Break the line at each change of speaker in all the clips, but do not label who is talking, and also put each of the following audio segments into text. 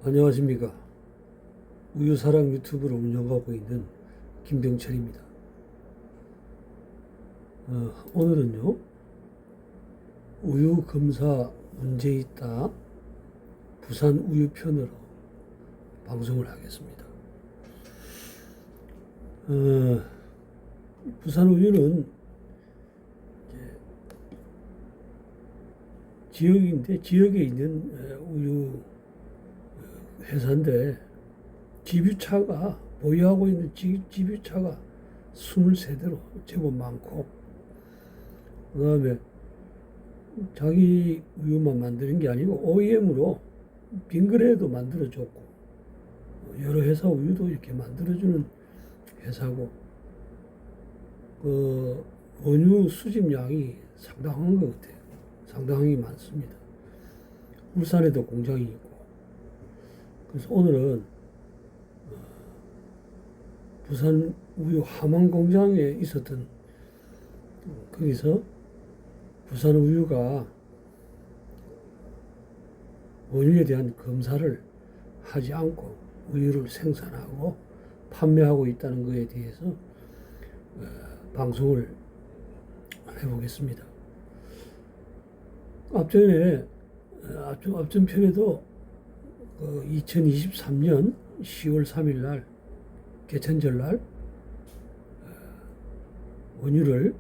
안녕하십니까. 우유사랑 유튜브를 운영하고 있는 김병철입니다. 오늘은요, 우유 검사 문제 있다 부산 우유 편으로 방송을 하겠습니다. 부산 우유는 지역에 있는 우유 회사인데, 집유차가 보유하고 있는 집유차가 23대로 제법 많고, 그 다음에 자기 우유만 만드는 게 아니고 OEM으로 빙그레도 만들어줬고, 여러 회사 우유도 이렇게 만들어주는 회사고, 그 원유 수집량이 상당한 것 같아요. 상당히 많습니다. 울산에도 공장이 있고. 그래서 오늘은 부산 우유 함안 공장에 있었던, 거기서 부산 우유가 원유에 대한 검사를 하지 않고 우유를 생산하고 판매하고 있다는 것에 대해서 방송을 해보겠습니다. 앞전 편에도 2023년 10월 3일 날, 개천절 날, 원유를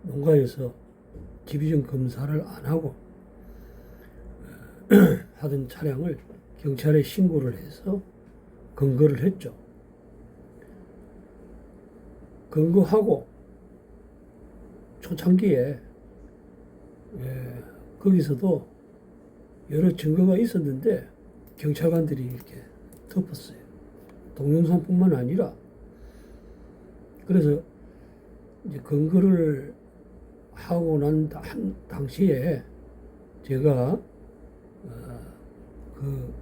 농가에서 지비정 검사를 안 하고 하던 차량을 경찰에 신고를 해서 검거를 했죠. 검거하고 초창기에 거기서도 여러 증거가 있었는데 경찰관들이 이렇게 덮었어요. 동영상뿐만 아니라. 그래서 이제 검거를 하고 난 당시에 제가 그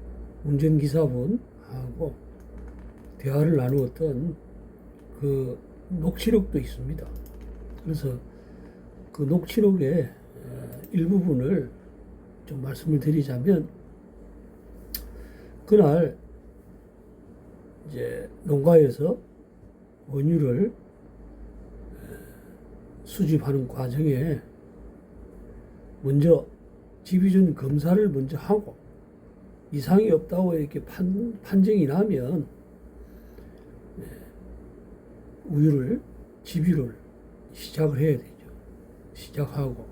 운전기사분하고 대화를 나누었던 그 녹취록도 있습니다. 그래서 그 녹취록의 일부분을 좀 말씀을 드리자면, 그날 이제 농가에서 원유를 수집하는 과정에 먼저 지비전 검사를 먼저 하고 이상이 없다고 이렇게 판정이 나면 우유를 지비를 시작을 해야 되죠. 시작하고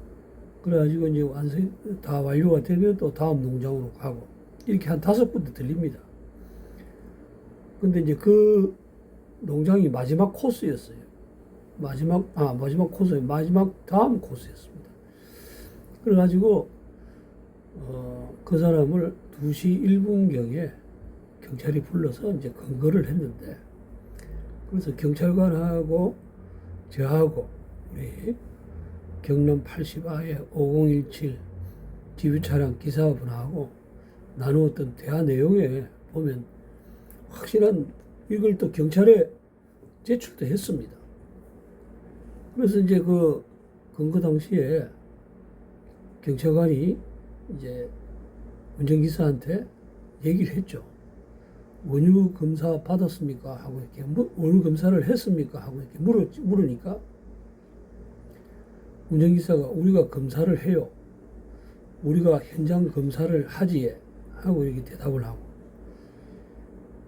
그래가지고 이제 다 완료가 되면 또 다음 농장으로 가고, 이렇게 한 5군데 들립니다. 근데 이제 그 농장이 마지막 코스였어요. 마지막 다음 코스였습니다. 그래가지고, 그 사람을 2시 1분경에 경찰이 불러서 이제 검거를 했는데, 그래서 경찰관하고 저하고 우리 경남 80아의 5017 지휘차량 기사분하고 나누었던 대화 내용에 보면 확실한, 이걸 또 경찰에 제출도 했습니다. 그래서 이제 그 검거 당시에 경찰관이 이제 운전기사한테 얘기를 했죠. 원유 검사 받았습니까? 하고 이렇게 원유 검사를 했습니까? 하고 이렇게 물으니까 운전기사가 우리가 검사를 해요. 우리가 현장 검사를 하지 하고 이렇게 대답을 하고,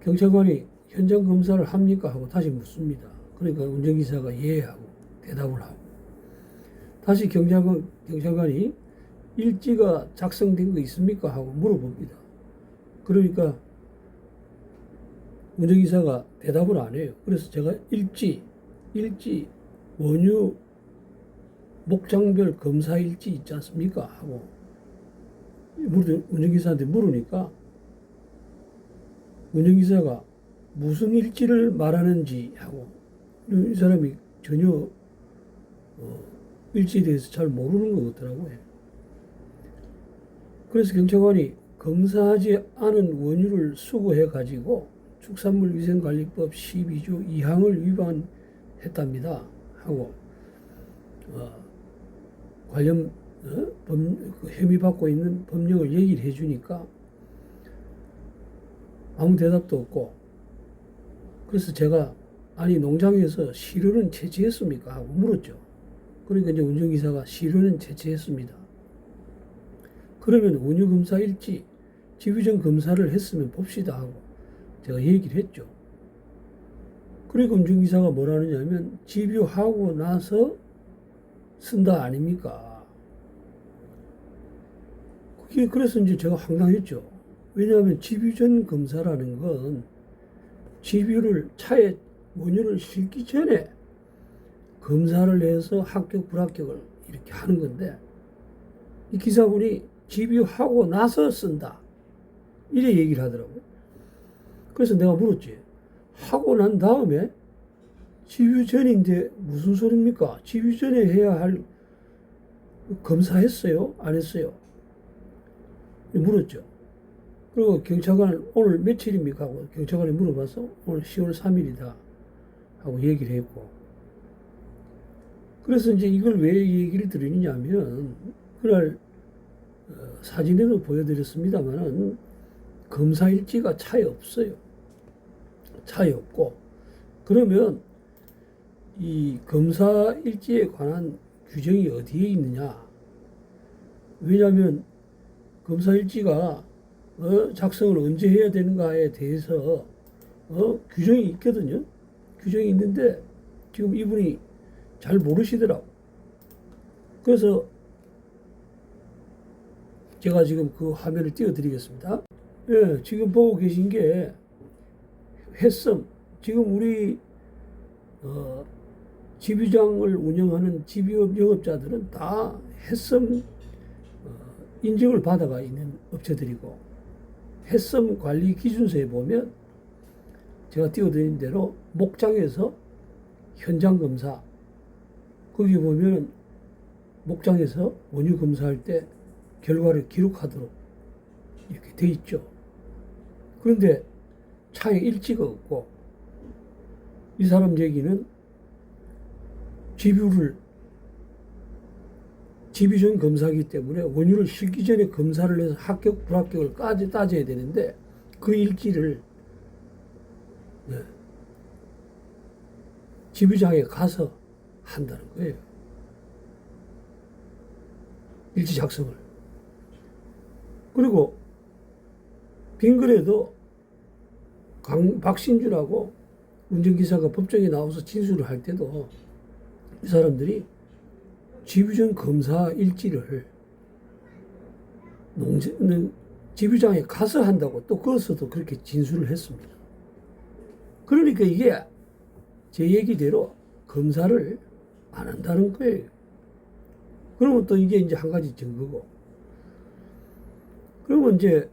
경찰관이 현장 검사를 합니까? 하고 다시 묻습니다. 그러니까 운전기사가 예 하고 대답을 하고, 다시 경찰관이 일지가 작성된 거 있습니까? 하고 물어봅니다. 그러니까 운전기사가 대답을 안 해요. 그래서 제가 일지 원유 목장별 검사 일지 있지 않습니까? 하고 운전기사한테 물으니까 운전기사가 무슨 일지를 말하는지 하고, 이 사람이 전혀 일지에 대해서 잘 모르는 것 같더라고요. 그래서 경찰관이 검사하지 않은 원유를 수거해 가지고 축산물위생관리법 12조 2항을 위반했답니다 하고, 관련 혐의 받고 있는 법령을 얘기를 해주니까 아무 대답도 없고, 그래서 제가 아니 농장에서 시료는 채취했습니까? 하고 물었죠. 그러니까 이제 운전기사가 시료는 채취했습니다. 그러면 원유검사 일지, 집유전 검사를 했으면 봅시다 하고 제가 얘기를 했죠. 그러니까 운전기사가 뭐라 하느냐면 집유하고 나서 쓴다 아닙니까? 그게 그래서 이제 제가 황당했죠. 왜냐하면 집유전 검사라는 건 집유를 차에 원유를 싣기 전에 검사를 해서 합격 불합격을 이렇게 하는 건데 이 기사분이 집유하고 나서 쓴다 이래 얘기를 하더라고요. 그래서 내가 물었지. 하고 난 다음에 집유 전인데 무슨 소리입니까? 집유 전에 해야 할 검사했어요? 안 했어요? 물었죠. 그리고 경찰관 오늘 며칠입니까? 하고 경찰관이 물어봐서 오늘 10월 3일이다 하고 얘기를 했고, 그래서 이제 이걸 왜 얘기를 드리느냐면 그날 사진에도 보여드렸습니다만은 검사 일지가 차에 없어요. 차에 없고, 그러면 이 검사 일지에 관한 규정이 어디에 있느냐? 왜냐하면 검사 일지가 작성을 언제 해야 되는가에 대해서 규정이 있거든요. 규정이 있는데 지금 이분이 잘 모르시더라고. 그래서 제가 지금 그 화면을 띄워드리겠습니다. 예, 지금 보고 계신 게 횟섬. 지금 우리 집유장을 운영하는 집유업 영업자들은 다 횟섬 인증을 받아가 있는 업체들이고, 횟섬 관리 기준서에 보면 제가 띄워드린 대로 목장에서 현장 검사, 거기 보면 목장에서 원유 검사할 때 결과를 기록하도록 이렇게 돼 있죠. 그런데 차에 일지가 없고, 이 사람 얘기는 집유전 검사이기 때문에 원유를 싣기 전에 검사를 해서 합격 불합격을 따져야 되는데 그 일지를 집유장에 가서 한다는 거예요. 일지 작성을. 그리고 빙그레도 박신주라고 운전기사가 법정에 나와서 진술을 할 때도 이 사람들이 집유전 검사 일지를 집유장에 가서 한다고 또 거기서도 그렇게 진술을 했습니다. 그러니까 이게 제 얘기대로 검사를 안 한다는 거예요. 그러면 또 이게 이제 한 가지 증거고. 그러면 이제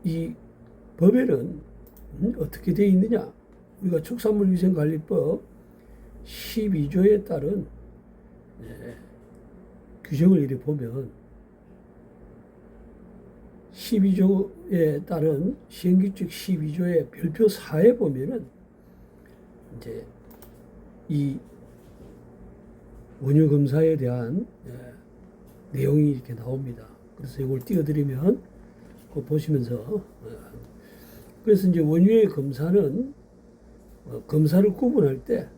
이 법에는 어떻게 되어 있느냐? 우리가 축산물위생관리법 12조에 따른 규정을 이렇게 보면 12조에 따른 시행규칙 12조의 별표 4에 보면은 이제 이 원유 검사에 대한 내용이 이렇게 나옵니다. 그래서 이걸 띄워드리면 그거 보시면서 그래서 이제 원유의 검사는 검사를 구분할 때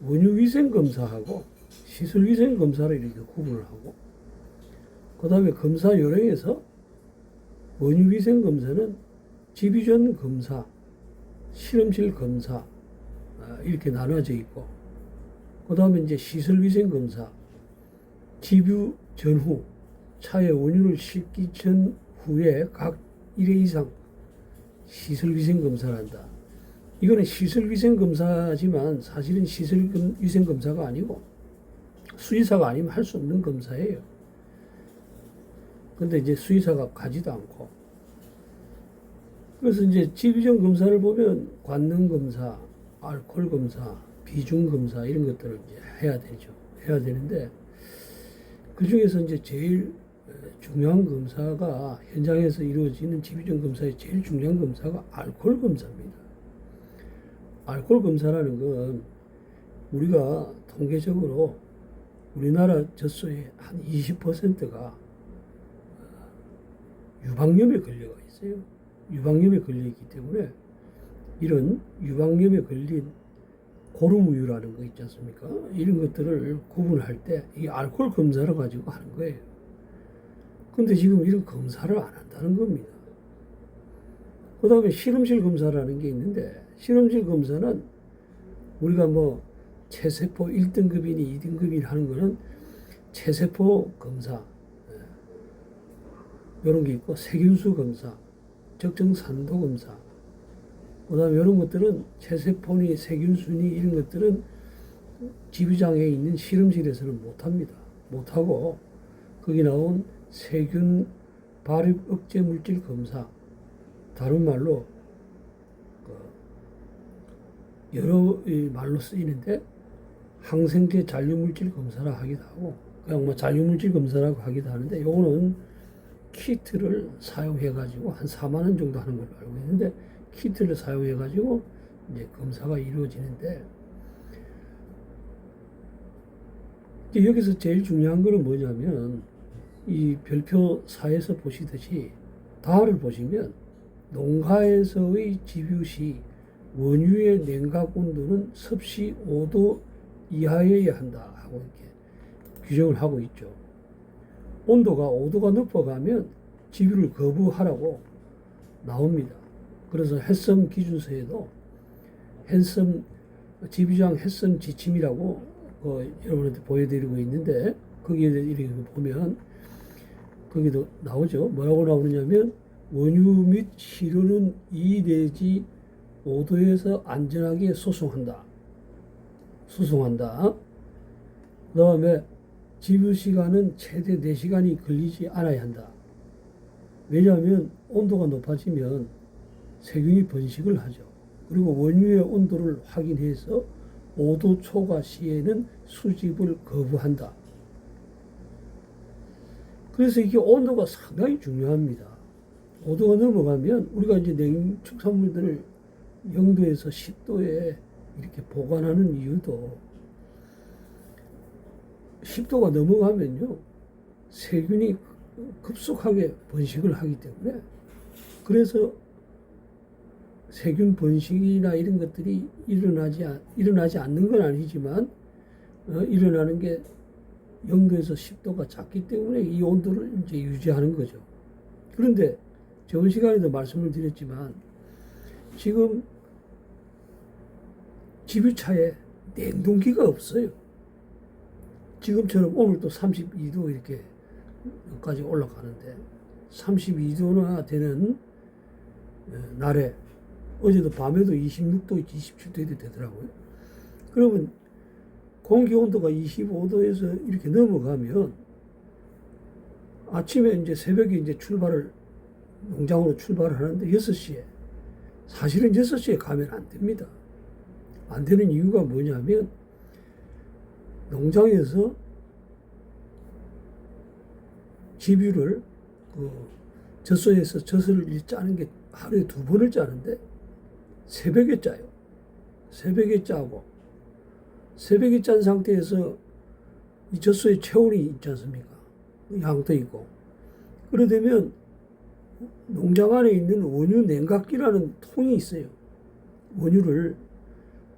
원유위생검사하고 시설위생검사를 이렇게 구분을 하고, 그 다음에 검사 요령에서 원유위생검사는 집유전 검사, 실험실 검사 이렇게 나눠져 있고, 그 다음에 이제 시설위생검사, 집유 전후 차에 원유를 싣기 전후에 각 1회 이상 시설위생검사를 한다. 이거는 시설위생검사지만 사실은 시설위생검사가 아니고 수의사가 아니면 할 수 없는 검사예요. 근데 이제 수의사가 가지도 않고. 그래서 이제 집유전 검사를 보면 관능 검사, 알코올 검사, 비중 검사 이런 것들을 이제 해야 되죠. 해야 되는데 그 중에서 이제 제일 중요한 검사가 현장에서 이루어지는 집유전 검사의 제일 중요한 검사가 알코올 검사입니다. 알코올 검사라는 건 우리가 통계적으로 우리나라 젖소의 한 20%가 유방염에 걸려가 있어요. 유방염에 걸려 있기 때문에 이런 유방염에 걸린 고름우유라는 거 있지 않습니까? 이런 것들을 구분할 때 이 알코올 검사를 가지고 하는 거예요. 근데 지금 이런 검사를 안 한다는 겁니다. 그 다음에 실험실 검사라는 게 있는데, 실험실 검사는 우리가 뭐 체세포 1등급이니 2등급이니 하는 거는 체세포 검사, 이런 게 있고, 세균수 검사, 적정산도 검사, 그 다음에 이런 것들은 체세포니 세균수니 이런 것들은 지부장에 있는 실험실에서는 못합니다. 못하고 거기 나온 세균 발입 억제 물질 검사, 다른 말로 여러 말로 쓰이는데 항생제 잔류물질 검사라 하기도 하고 그냥 뭐 잔류물질 검사라고 하기도 하는데, 요거는 키트를 사용해 가지고 한 4만 원 정도 하는 걸로 알고 있는데, 키트를 사용해 가지고 이제 검사가 이루어지는데, 여기서 제일 중요한 거는 뭐냐면, 이 별표 4에서 보시듯이 다를 보시면 농가에서의 집유 시 원유의 냉각 온도는 섭씨 5도 이하여야 한다 하고 이렇게 규정을 하고 있죠. 온도가 5도가 높아가면 집유를 거부하라고 나옵니다. 그래서 햇섬 기준서에도 햇섬 집유장 햇섬 지침이라고 여러분한테 보여드리고 있는데, 거기에 이렇게 보면 거기도 나오죠. 뭐라고 나오느냐면 원유 및 시료는 2 내지 5도에서 안전하게 소송한다. 그 다음에 집유 시간은 최대 4시간이 걸리지 않아야 한다. 왜냐하면 온도가 높아지면 세균이 번식을 하죠. 그리고 원유의 온도를 확인해서 5도 초과 시에는 수집을 거부한다. 그래서 이게 온도가 상당히 중요합니다. 5도가 넘어가면 우리가 이제 냉축산물들을 0도에서 10도에 이렇게 보관하는 이유도 10도가 넘어가면요, 세균이 급속하게 번식을 하기 때문에, 그래서 세균 번식이나 이런 것들이 일어나지 않는 건 아니지만, 일어나는 게 0도에서 10도가 작기 때문에 이 온도를 이제 유지하는 거죠. 그런데 저번 시간에도 말씀을 드렸지만, 지금 집유차에 냉동기가 없어요. 지금처럼 오늘도 32도 이렇게까지 올라가는데, 32도나 되는 날에 어제도 밤에도 26도, 27도 이렇게 되더라고요. 그러면 공기 온도가 25도에서 이렇게 넘어가면 아침에 이제 새벽에 이제 농장으로 출발을 하는데 6시에, 사실은 6시에 가면 안 됩니다. 안 되는 이유가 뭐냐면, 농장에서 집유를 젖소에서 젖을 짜는 게 하루에 2번을 짜는데 새벽에 짜요. 새벽에 짜고, 새벽에 짠 상태에서 이 젖소에 체온이 있지 않습니까? 양도 있고. 그러되면 농장 안에 있는 원유 냉각기라는 통이 있어요. 원유를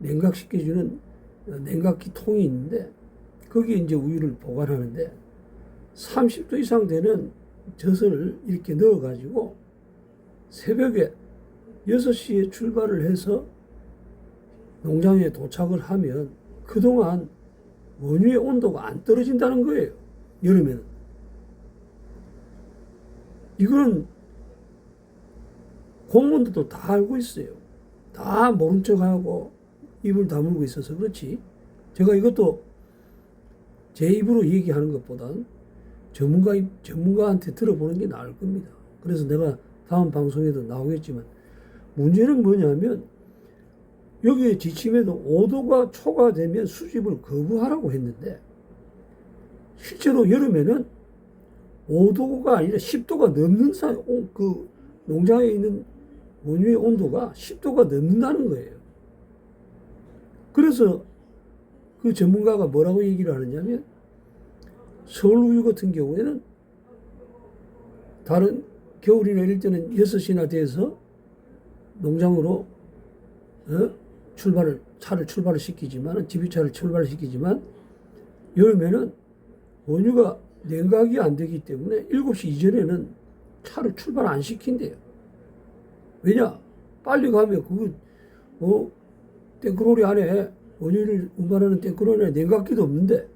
냉각시켜주는 냉각기 통이 있는데, 거기에 이제 우유를 보관하는데, 30도 이상 되는 젖을 이렇게 넣어가지고 새벽에 6시에 출발을 해서 농장에 도착을 하면 그동안 원유의 온도가 안 떨어진다는 거예요. 여름에는. 이거는 공무원들도 다 알고 있어요. 다 모른 척하고 입을 다물고 있어서 그렇지, 제가 이것도 제 입으로 얘기하는 것보단 전문가한테 들어보는 게 나을 겁니다. 그래서 내가 다음 방송에도 나오겠지만, 문제는 뭐냐면 여기에 지침에도 5도가 초과되면 수집을 거부하라고 했는데, 실제로 여름에는 5도가 아니라 10도가 넘는 그 농장에 있는 원유의 온도가 10도가 넘는다는 거예요. 그래서 그 전문가가 뭐라고 얘기를 하느냐면, 서울우유 같은 경우에는 다른 겨울이 내릴 때는 6시나 돼서 농장으로 차를 출발을 시키지만, 집유차를 출발을 시키지만, 여름에는 원유가 냉각이 안 되기 때문에 7시 이전에는 차를 출발 안 시킨대요. 왜냐? 빨리 가면 탱크로리 안에 원유를 운반하는 탱크로리 안에 냉각기도 없는데,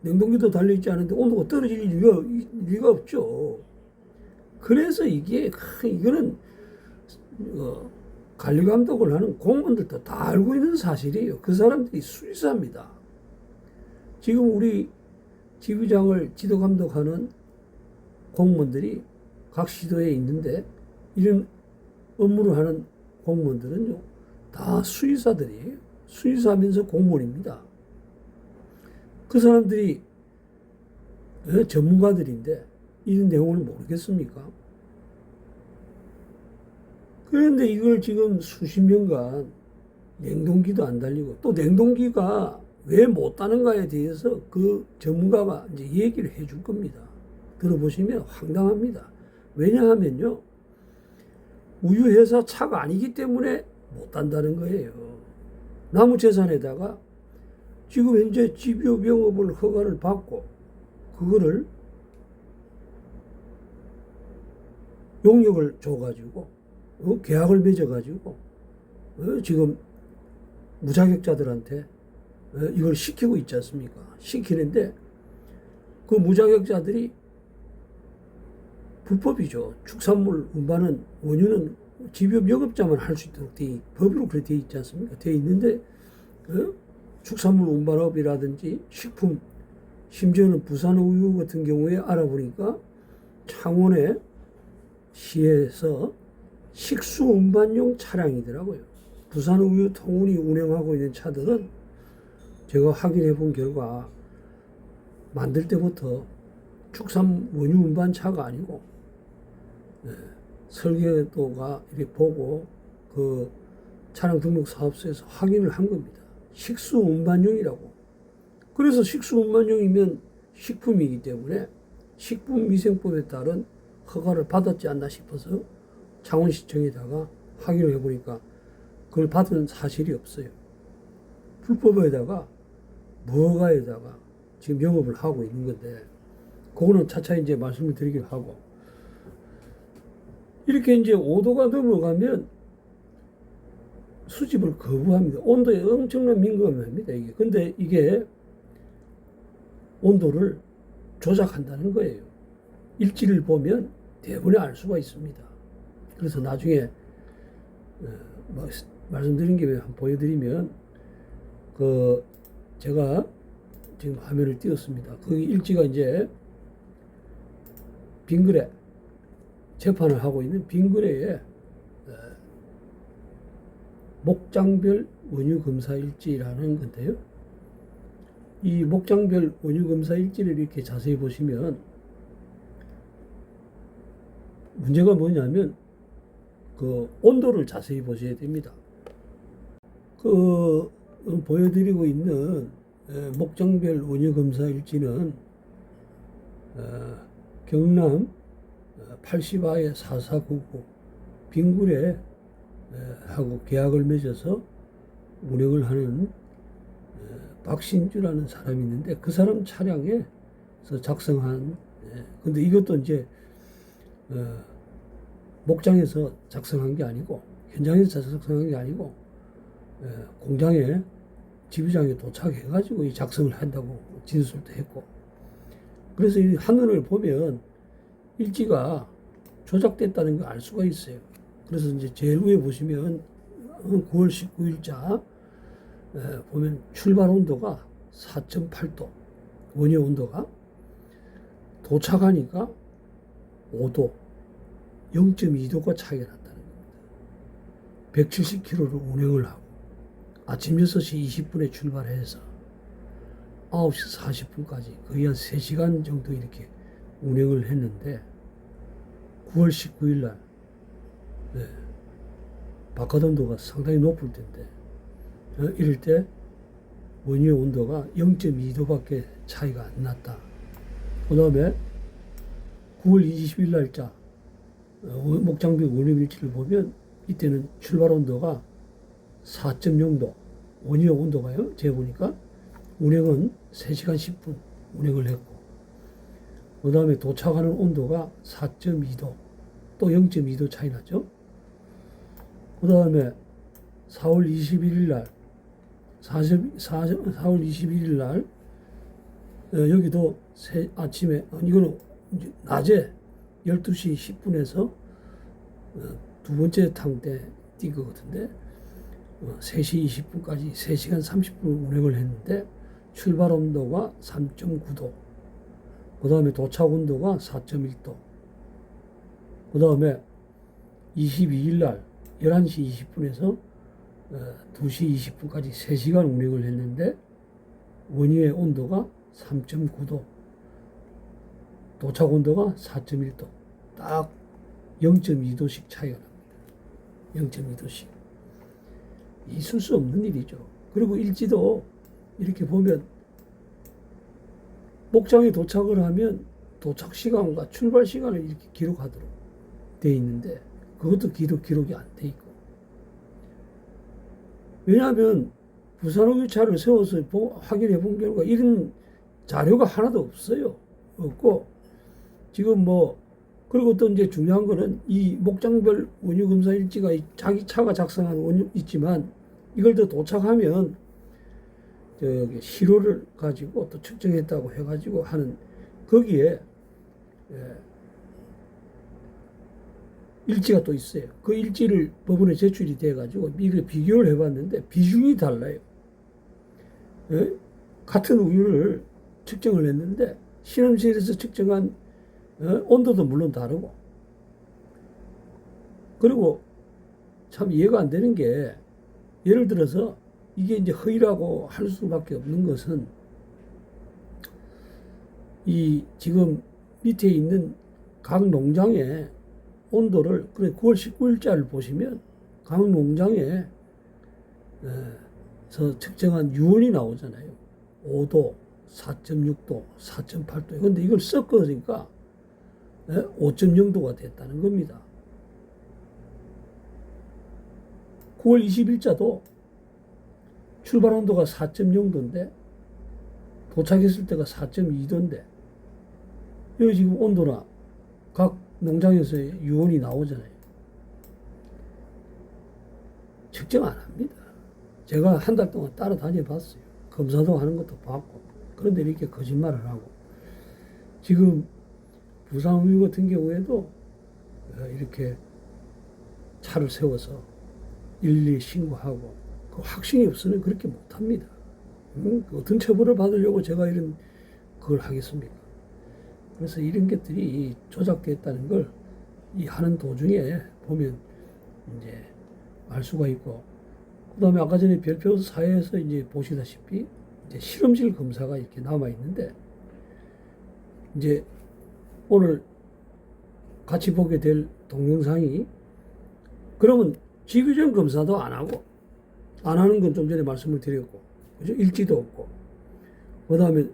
냉동기도 달려있지 않은데 온도가 떨어질 리가 없죠. 그래서 이거는 관리 감독을 하는 공무원들도 다 알고 있는 사실이에요. 그 사람들이 수의사입니다. 지금 우리 지휘장을 지도 감독하는 공무원들이 각 시도에 있는데, 이런 업무를 하는 공무원들은요, 다 수의사들이에요. 수의사면서 공무원입니다. 그 사람들이 전문가들인데 이런 내용을 모르겠습니까? 그런데 이걸 지금 수십 년간 냉동기도 안 달리고, 또 냉동기가 왜 못 다는가에 대해서 그 전문가가 이제 얘기를 해줄 겁니다. 들어보시면 황당합니다. 왜냐하면요, 우유회사 차가 아니기 때문에 못 단다는 거예요. 나무재산에다가 지금 현재 집유병업을 허가를 받고, 그거를 용역을 줘가지고, 계약을 맺어가지고, 지금 무자격자들한테 이걸 시키고 있지 않습니까? 시키는데, 그 무자격자들이 불법이죠. 축산물 운반은, 원유는 집유업 영업자만 할 수 있도록 법으로 그렇게 돼 있지 않습니까? 돼 있는데, 축산물 운반업이라든지 식품, 심지어는 부산우유 같은 경우에 알아보니까 창원의 시에서 식수 운반용 차량이더라고요. 부산우유 통운이 운행하고 있는 차들은 제가 확인해 본 결과 만들 때부터 축산 원유 운반 차가 아니고, 설계도가 이렇게 보고 그 차량 등록 사업소에서 확인을 한 겁니다. 식수 운반용이라고. 그래서 식수 운반용이면 식품이기 때문에 식품위생법에 따른 허가를 받았지 않나 싶어서 창원시청에다가 확인을 해보니까 그걸 받은 사실이 없어요. 불법에다가 무허가에다가 지금 영업을 하고 있는 건데, 그거는 차차 이제 말씀을 드리기로 하고, 이렇게 이제 5도가 넘어가면 수집을 거부합니다. 온도에 엄청난 민감합니다, 이게. 근데 이게 온도를 조작한다는 거예요. 일지를 보면 대부분에 알 수가 있습니다. 그래서 나중에 말씀드린 김에 한번 보여드리면, 제가 지금 화면을 띄웠습니다. 그 일지가 이제 빙그레, 재판을 하고 있는 빙그레의 목장별 원유 검사 일지라는 건데요. 이 목장별 원유 검사 일지를 이렇게 자세히 보시면 문제가 뭐냐면 그 온도를 자세히 보셔야 됩니다. 보여드리고 있는 목장별 원유 검사 일지는 경남 80아의 4499 빙그레 하고 계약을 맺어서 운행을 하는 박신주라는 사람이 있는데, 그 사람 차량에서 작성한, 근데 이것도 이제 목장에서 작성한 게 아니고, 현장에서 작성한 게 아니고, 공장에 집유장에 도착해가지고 이 작성을 한다고 진술도 했고, 그래서 이 한눈을 보면 일지가 조작됐다는 걸 알 수가 있어요. 그래서 이제 제일 위에 보시면 9월 19일자 보면 출발 온도가 4.8도, 원유 온도가 도착하니까 5도, 0.2도가 차이가 났다는 겁니다. 170km를 운행을 하고 아침 6시 20분에 출발해서 9시 40분까지 거의 한 3시간 정도 이렇게 운행을 했는데, 9월 19일 날 바깥 온도가 상당히 높을 텐데, 이럴 때 원유의 온도가 0.2도밖에 차이가 안 났다. 그 다음에 9월 20일 날짜 9시 40분에 출발해서 9시 40분까지 거의 한 3시간 정도 이렇게 운행을 했는데, 9월 19일 날 바깥 온도가 상당히 높을 텐데, 이럴 때 원유의 온도가 0.2도밖에 차이가 안 났다. 목장비 원료일지를 보면 이때는 출발 온도가 4.0도, 원유 온도가요. 제가 보니까 운행은 3시간 10분 운행을 했고, 그 다음에 도착하는 온도가 4.2도, 또 0.2도 차이 나죠. 그 다음에 4월 21일 날, 4월 21일 날, 여기도 아침에, 이거는 낮에 12시 10분에서 두 번째 탕 때 뛴 것 같은데, 3시 20분까지 3시간 30분 운행을 했는데, 출발 온도가 3.9도, 그 다음에 도착 온도가 4.1도, 그 다음에 22일 날 11시 20분에서 2시 20분까지 3시간 운행을 했는데, 원유의 온도가 3.9도, 도착 온도가 4.1도, 딱 0.2도씩 차이가 납니다. 0.2도씩. 있을 수 없는 일이죠. 그리고 일지도 이렇게 보면 목장에 도착을 하면 도착 시간과 출발 시간을 이렇게 기록하도록 돼 있는데, 그것도 기록이 안 돼 있고. 왜냐하면 부산호기차를 세워서 확인해 본 결과 이런 자료가 하나도 없어요. 없고, 지금 그리고 또 이제 중요한 거는 이 목장별 원유 검사 일지가 자기 차가 작성한 원유 있지만, 이걸 더 도착하면 시로를 가지고 또 측정했다고 해가지고 하는, 거기에 일지가 또 있어요. 그 일지를 법원에 제출이 돼가지고 이걸 비교를 해봤는데 비중이 달라요. 같은 우유를 측정을 했는데 실험실에서 측정한 온도도 물론 다르고, 그리고 참 이해가 안 되는 게, 예를 들어서 이게 이제 허위라고 할 수밖에 없는 것은, 이 지금 밑에 있는 각 농장의 온도를, 그래 9월 19일자를 보시면 각 농장에 서 측정한 유온이 나오잖아요. 5도, 4.6도, 4.8도. 근데 이걸 섞으니까 5.0도가 됐다는 겁니다. 9월 20일자도 출발 온도가 4.0도인데 도착했을 때가 4.2도인데, 여기 지금 온도나 각 농장에서의 유온이 나오잖아요. 측정 안 합니다. 제가 한 달 동안 따라다녀 봤어요. 검사도 하는 것도 봤고. 그런데 이렇게 거짓말을 하고, 지금 부산우유 같은 경우에도 이렇게 차를 세워서 112 신고하고, 그 확신이 없으면 그렇게 못합니다. 어떤 처벌을 받으려고 제가 이런 걸 하겠습니까? 그래서 이런 것들이 조작됐다는 걸 이 하는 도중에 보면 이제 알 수가 있고, 그 다음에 아까 전에 별표 사회에서 이제 보시다시피 이제 실험실 검사가 이렇게 남아 있는데, 이제 오늘 같이 보게 될 동영상이, 그러면 지규정 검사도 안 하고, 안 하는 건 좀 전에 말씀을 드렸고, 그죠? 일지도 없고, 그 다음에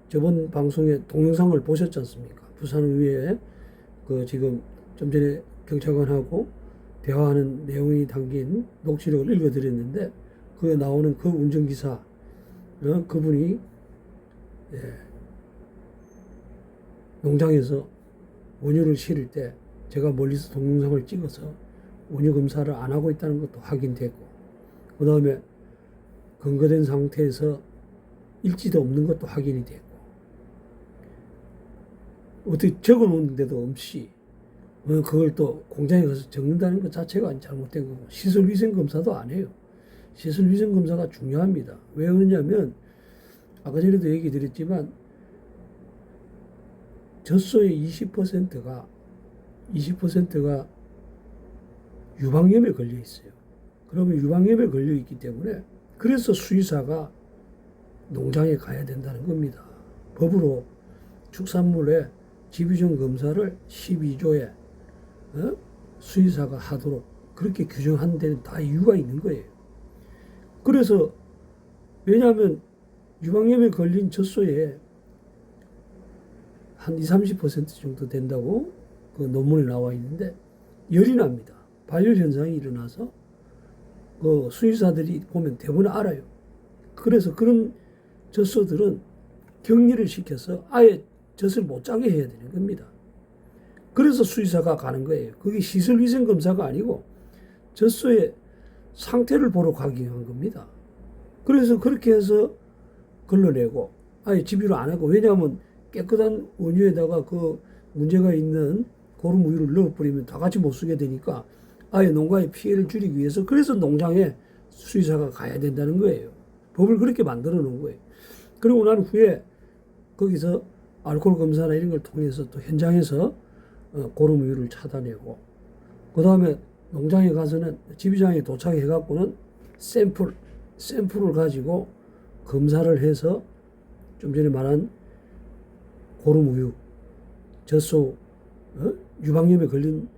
저번 방송에 동영상을 보셨지 않습니까? 부산의회에 그 지금 좀 전에 경찰관하고 대화하는 내용이 담긴 녹취록을 읽어드렸는데, 그에 나오는 그 운전기사, 그분이 농장에서 원유를 실을 때 제가 멀리서 동영상을 찍어서 원유 검사를 안 하고 있다는 것도 확인됐고, 그 다음에 근거된 상태에서 일지도 없는 것도 확인이 됐고, 어떻게 적어 놓는데도 없이 그걸 또 공장에 가서 적는다는 것 자체가 잘못된 거고, 시설위생검사도 안 해요. 시설위생검사가 중요합니다. 왜 그러냐면, 아까 전에도 얘기 드렸지만, 젖소의 20%가 유방염에 걸려 있어요. 그러면 유방염에 걸려 있기 때문에, 그래서 수의사가 농장에 가야 된다는 겁니다. 법으로 축산물의 지비종 검사를 12조에 수의사가 하도록 그렇게 규정한 데는 다 이유가 있는 거예요. 그래서 왜냐하면 유방염에 걸린 젖소에 한 20, 30% 정도 된다고 그 논문에 나와 있는데 열이 납니다. 발열 현상이 일어나서 그 수의사들이 보면 대부분 알아요. 그래서 그런 젖소들은 격리를 시켜서 아예 젖을 못 짜게 해야 되는 겁니다. 그래서 수의사가 가는 거예요. 그게 시설위생검사가 아니고 젖소의 상태를 보러 가기 위한 겁니다. 그래서 그렇게 해서 걸러내고 아예 집유를 안 하고, 왜냐하면 깨끗한 원유에다가 그 문제가 있는 고름 우유를 넣어버리면 다 같이 못 쓰게 되니까 아예 농가의 피해를 줄이기 위해서, 그래서 농장에 수의사가 가야 된다는 거예요. 법을 그렇게 만들어 놓은 거예요. 그리고 난 후에 거기서 알코올 검사나 이런 걸 통해서 또 현장에서 고름 우유를 찾아내고, 그 다음에 농장에 가서는 지휘장에 도착해 갖고는 샘플을 가지고 검사를 해서 좀 전에 말한 고름 우유, 젖소, 유방염에 걸린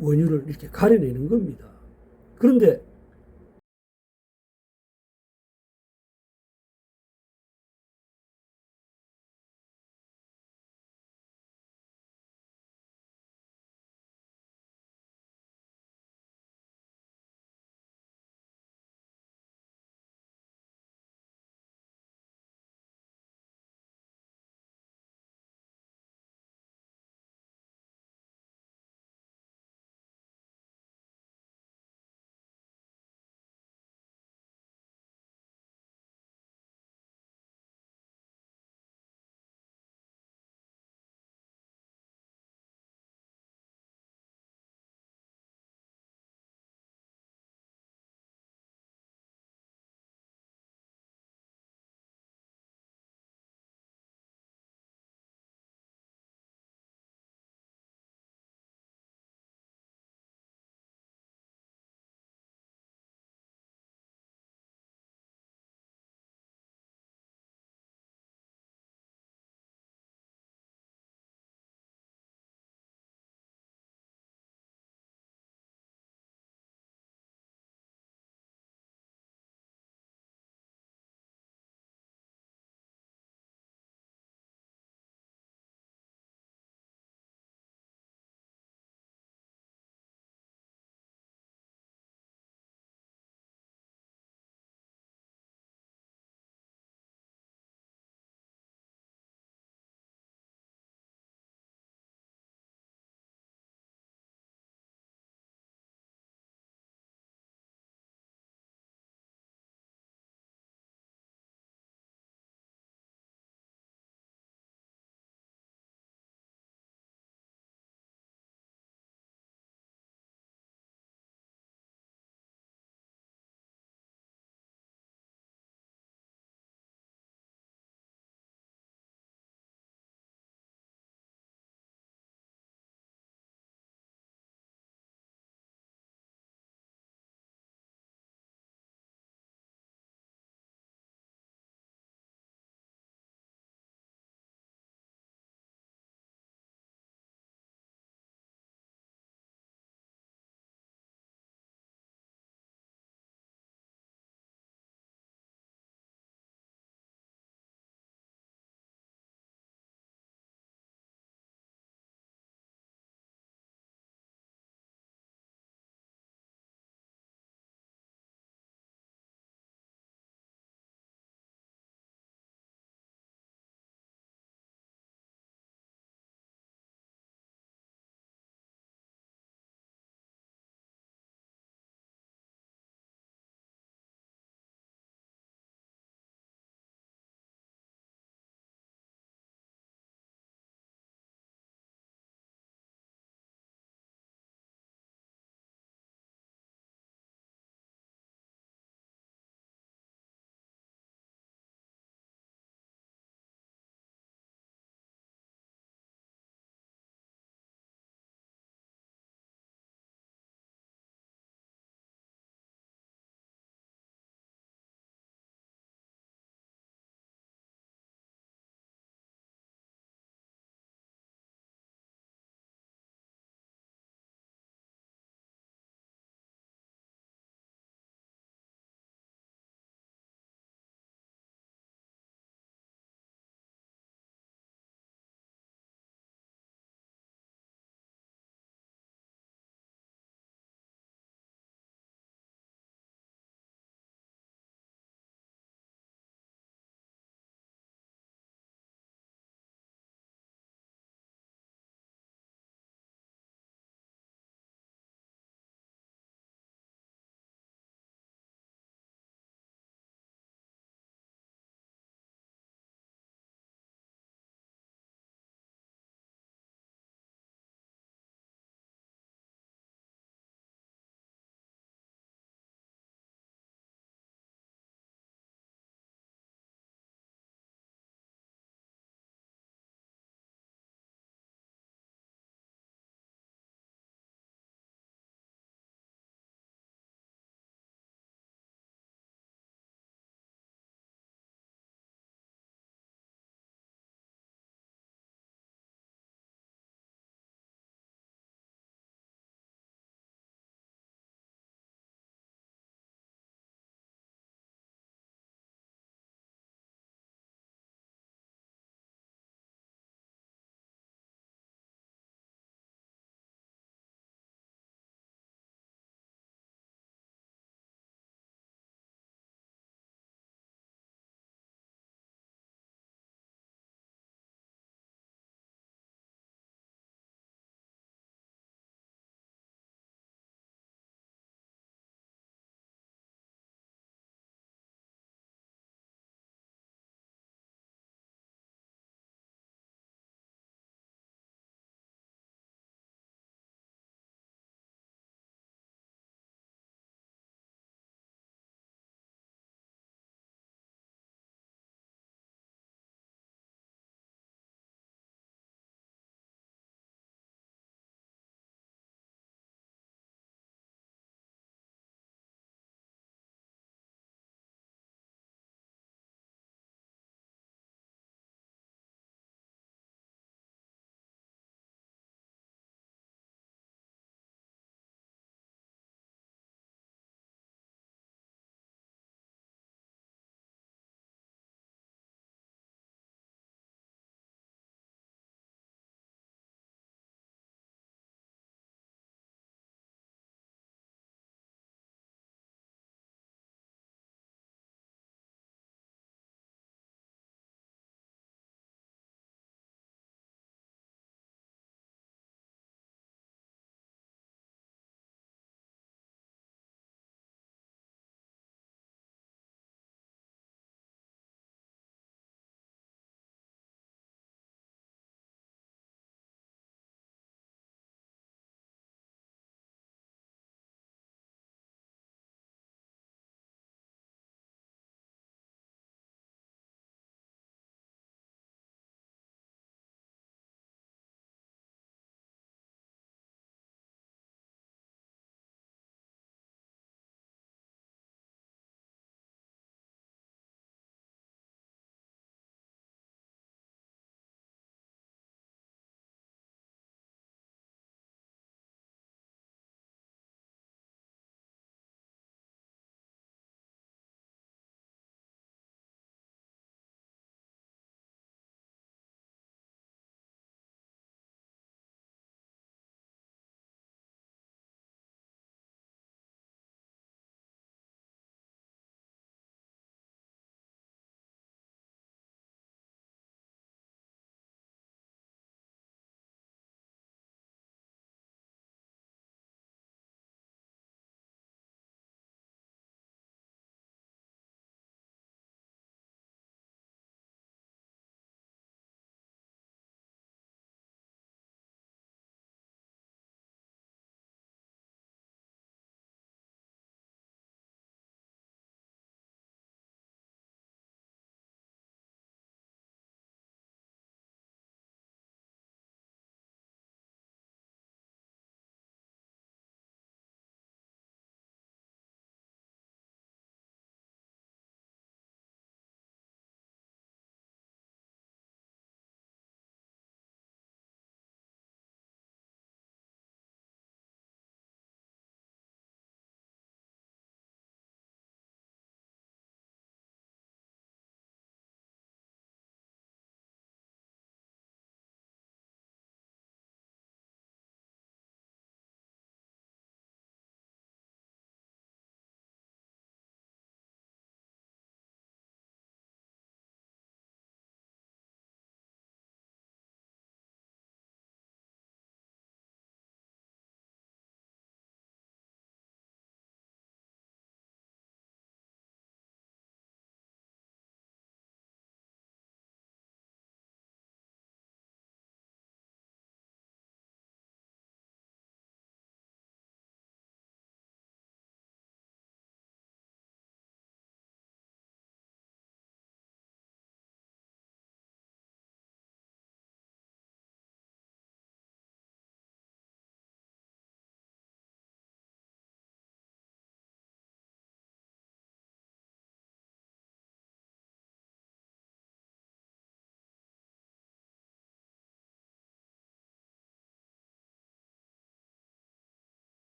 원유를 이렇게 가려내는 겁니다. 그런데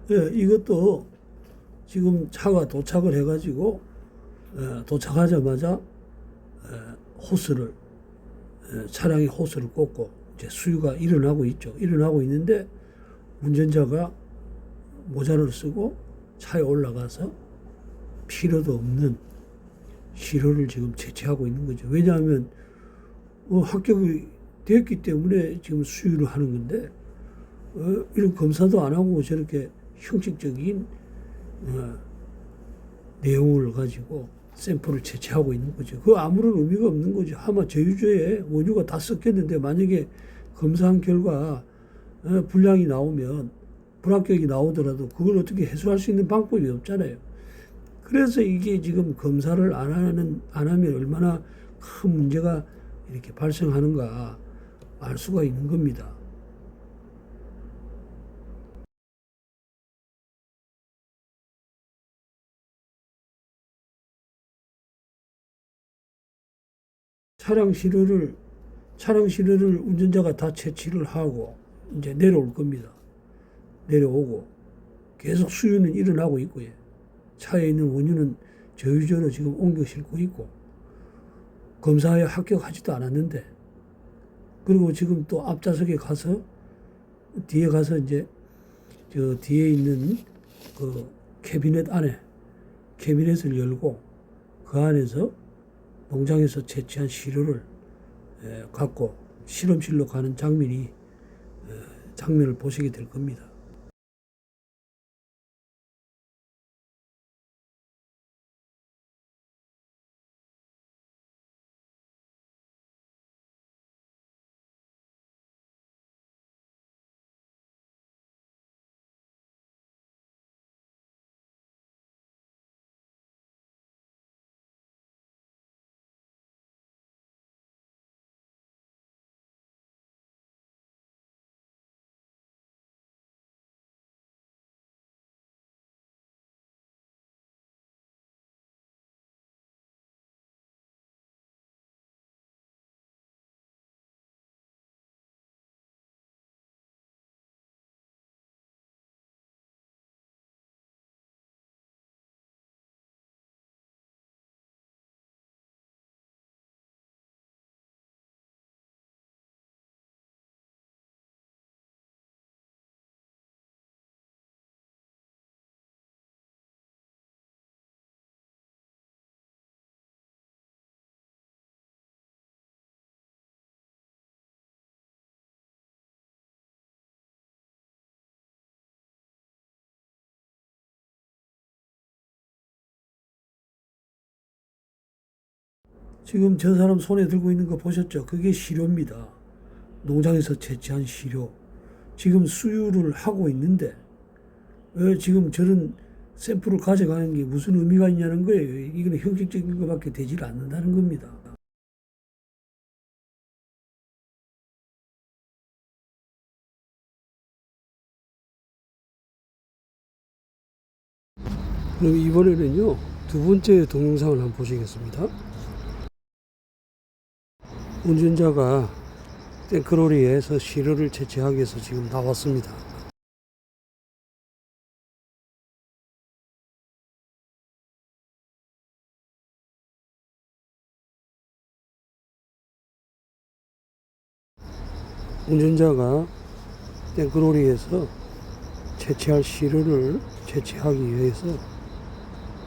예, 이것도 지금 차가 도착을 해가지고 도착하자마자 호스를 차량의 호스를 꽂고 이제 수유가 일어나고 있죠. 일어나고 있는데 운전자가 모자를 쓰고 차에 올라가서 필요도 없는 시료를 지금 채취하고 있는 거죠. 왜냐하면 합격이 됐기 때문에 지금 수유를 하는 건데 이런 검사도 안 하고 저렇게 형식적인 내용을 가지고 샘플을 채취하고 있는 거죠. 그 아무런 의미가 없는 거죠. 아마 제휴조에 원유가 다 섞였는데 만약에 검사한 결과 불량이 나오면 불합격이 나오더라도 그걸 어떻게 해소할 수 있는 방법이 없잖아요. 그래서 이게 지금 검사를 안 하면 얼마나 큰 문제가 이렇게 발생하는가 알 수가 있는 겁니다. 차량 시료를 운전자가 다 채취를 하고 이제 내려올 겁니다. 내려오고 계속 수유는 일어나고 있고요. 차에 있는 원유는 저유저로 지금 옮겨 싣고 있고 검사에 합격하지도 않았는데 그리고 지금 또 앞좌석에 가서 뒤에 가서 이제 저 뒤에 있는 그 캐비넷 안에 캐비넷을 열고 그 안에서 농장에서 채취한 시료를 갖고 실험실로 가는 장면을 보시게 될 겁니다. 지금 저 사람 손에 들고 있는 거 보셨죠? 그게 시료입니다. 농장에서 채취한 시료. 지금 수유를 하고 있는데 왜 지금 저런 샘플을 가져가는 게 무슨 의미가 있냐는 거예요. 이거는 형식적인 것밖에 되질 않는다는 겁니다. 그럼 이번에는요, 두 번째 동영상을 한번 보시겠습니다. 운전자가 탱크로리에서 시료를 채취하기 위해서 지금 나왔습니다. 운전자가 탱크로리에서 채취할 시료를 채취하기 위해서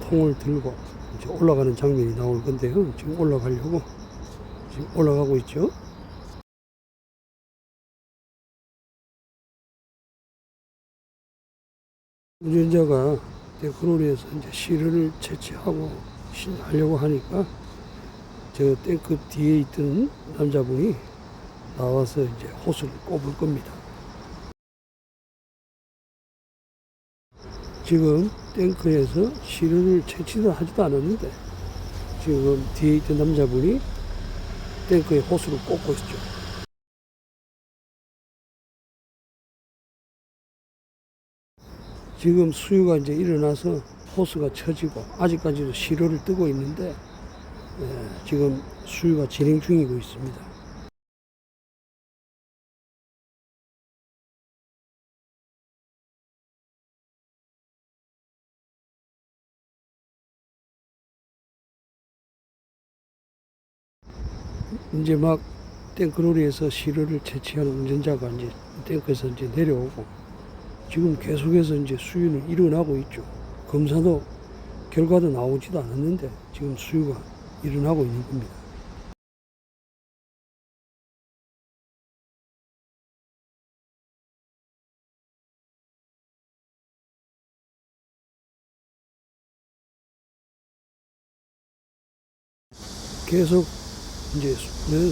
통을 들고 이제 올라가는 장면이 나올 건데요. 지금 올라가려고 지금 올라가고 있죠. 운전자가 탱크로리에서 이제 시료를 채취하고 하려고 하니까 저 탱크 뒤에 있던 남자분이 나와서 이제 호스를 꼽을 겁니다. 지금 탱크에서 시료를 채취도 하지도 않았는데 지금 뒤에 있던 남자분이 탱크에 호스를 꽂고 있죠. 지금 수유가 이제 일어나서 호스가 쳐지고 아직까지도 시료를 뜨고 있는데 지금 수유가 진행 중이고 있습니다. 이제 막 탱크로리에서 시료를 채취하는 운전자가 이제 탱크에서 이제 내려오고 지금 계속해서 이제 수유는 일어나고 있죠. 검사도 결과도 나오지도 않았는데 지금 수유가 일어나고 있는 겁니다. 계속 이제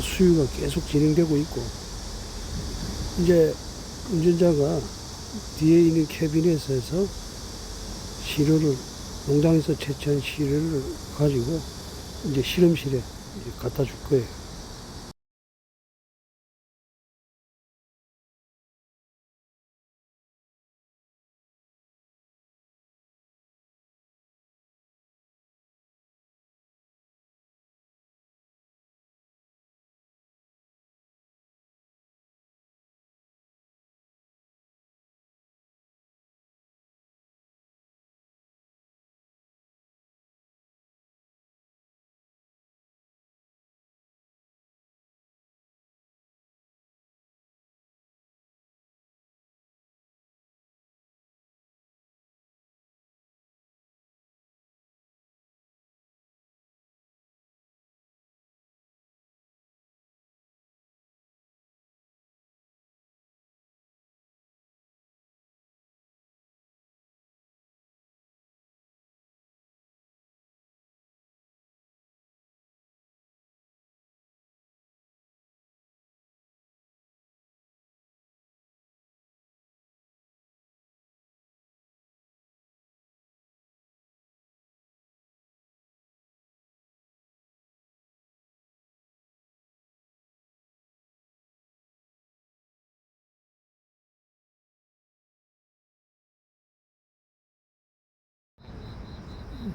수유가 계속 진행되고 있고 이제 운전자가 뒤에 있는 캐비넷에서 시료를 농장에서 채취한 시료를 가지고 이제 실험실에 이제 갖다 줄 거예요.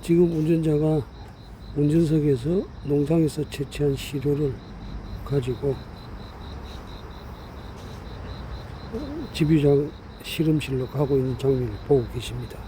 지금 운전자가 운전석에서 농장에서 채취한 시료를 가지고 집유장 실험실로 가고 있는 장면을 보고 계십니다.